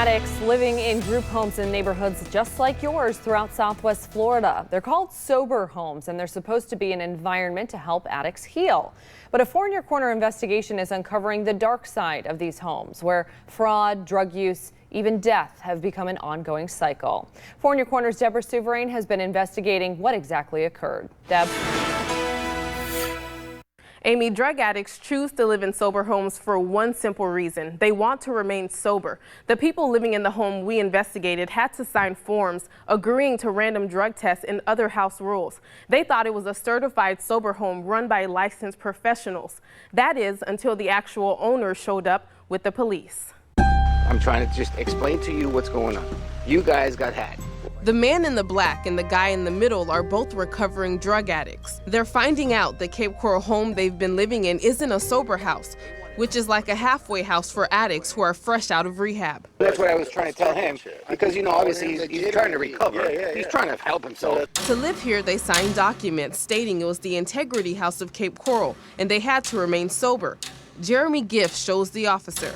addicts living in group homes in neighborhoods just like yours throughout Southwest Florida. They're called sober homes, and they're supposed to be an environment to help addicts heal. But a Four in Your Corner investigation is uncovering the dark side of these homes, where fraud, drug use, even death have become an ongoing cycle. Four in Your Corner's Deborah Souverain has been investigating what exactly occurred. Deb. Amy, drug addicts choose to live in sober homes for one simple reason. They want to remain sober. The people living in the home we investigated had to sign forms agreeing to random drug tests and other house rules. They thought it was a certified sober home run by licensed professionals. That is, until the actual owner showed up with the police. I'm trying to just explain to you what's going on. You guys got hacked. The man in the black and the guy in the middle are both recovering drug addicts. They're finding out the Cape Coral home they've been living in isn't a sober house, which is like a halfway house for addicts who are fresh out of rehab. That's what I was trying to tell him, because, you know, obviously he's trying to recover. He's trying to help himself. To live here, they signed documents stating it was the Integrity House of Cape Coral, and they had to remain sober. Jeremy Gift shows the officer.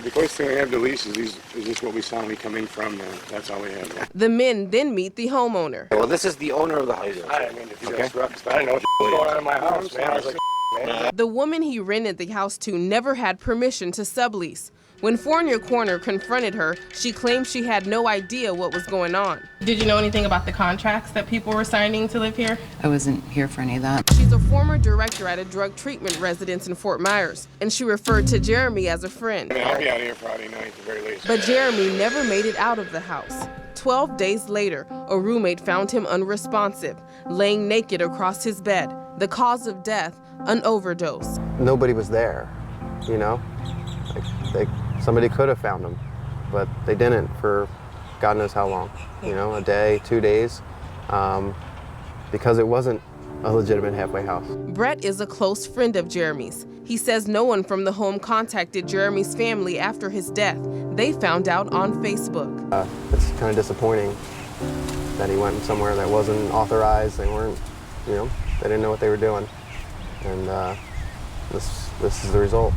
The first thing we have to lease is just what we saw when we come in from, that's all we have. The men then meet the homeowner. Well, this is the owner of the house. I mean, if you guys I didn't know what was going on in my house, man. I was like, man. The woman he rented the house to never had permission to sublease. When Four in Your Corner confronted her, she claimed she had no idea what was going on. Did you know anything about the contracts that people were signing to live here? I wasn't here for any of that. She's a former director at a drug treatment residence in Fort Myers, and she referred to Jeremy as a friend. I mean, I'll be out here Friday night at the very least. But Jeremy never made it out of the house. 12 days later, a roommate found him unresponsive, laying naked across his bed. The cause of death, an overdose. Nobody was there, you know? Somebody could have found him, but they didn't for God knows how long, you know, a day, 2 days, because it wasn't a legitimate halfway house. Brett is a close friend of Jeremy's. He says no one from the home contacted Jeremy's family after his death. They found out on Facebook. It's kind of disappointing that he went somewhere that wasn't authorized. They weren't, you know, they didn't know what they were doing. And this is the result.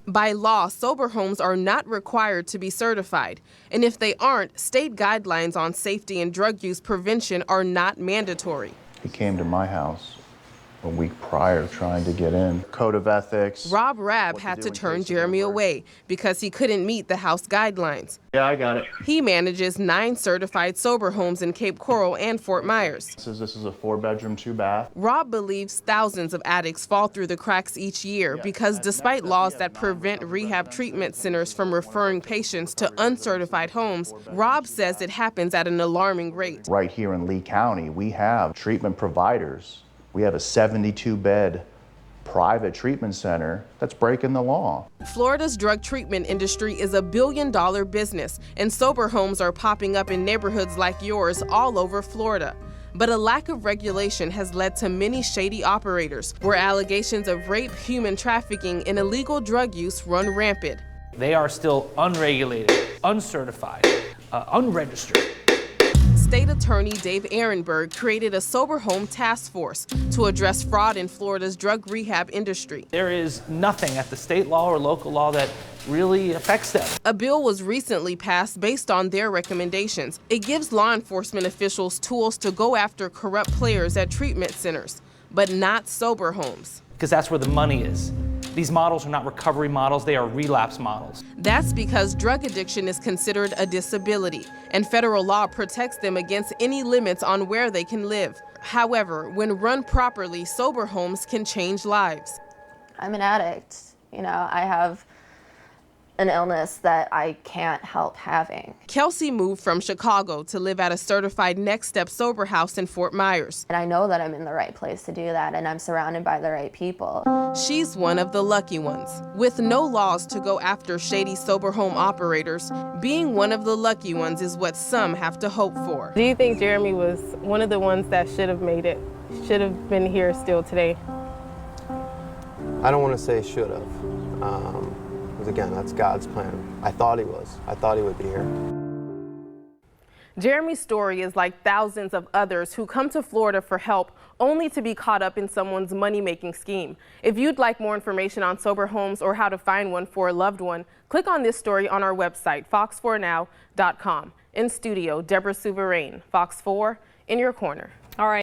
By law, sober homes are not required to be certified. And if they aren't, state guidelines on safety and drug use prevention are not mandatory. He came to my house a week prior trying to get in. Code of ethics. Rob Rabb had to turn Jeremy away because he couldn't meet the house guidelines. Yeah, I got it. He manages 9 certified sober homes in Cape Coral and Fort Myers. This is a 4-bedroom, 2-bath. Rob believes thousands of addicts fall through the cracks each year because despite laws that prevent rehab treatment centers from referring patients to uncertified homes, Rob says it happens at an alarming rate. Right here in Lee County, we have treatment providers. We have a 72-bed private treatment center that's breaking the law. Florida's drug treatment industry is $1 billion business, and sober homes are popping up in neighborhoods like yours all over Florida. But a lack of regulation has led to many shady operators, where allegations of rape, human trafficking, and illegal drug use run rampant. They are still unregulated, uncertified, unregistered. State Attorney Dave Ehrenberg created a sober home task force to address fraud in Florida's drug rehab industry. There is nothing at the state law or local law that really affects them. A bill was recently passed based on their recommendations. It gives law enforcement officials tools to go after corrupt players at treatment centers, but not sober homes. Because that's where the money is. These models are not recovery models, they are relapse models. That's because drug addiction is considered a disability, and federal law protects them against any limits on where they can live. However, when run properly, sober homes can change lives. I'm an addict. You know, I have an illness that I can't help having. Kelsey moved from Chicago to live at a certified Next Step sober house in Fort Myers. And I know that I'm in the right place to do that, and I'm surrounded by the right people. She's one of the lucky ones. With no laws to go after shady sober home operators, being one of the lucky ones is what some have to hope for. Do you think Jeremy was one of the ones that should have made it, should have been here still today? I don't want to say should have. Because again, that's God's plan. I thought he was. I thought he would be here. Jeremy's story is like thousands of others who come to Florida for help only to be caught up in someone's money-making scheme. If you'd like more information on sober homes or how to find one for a loved one, click on this story on our website, fox4now.com. In studio, Deborah Souverain, Fox 4, in your corner. All right.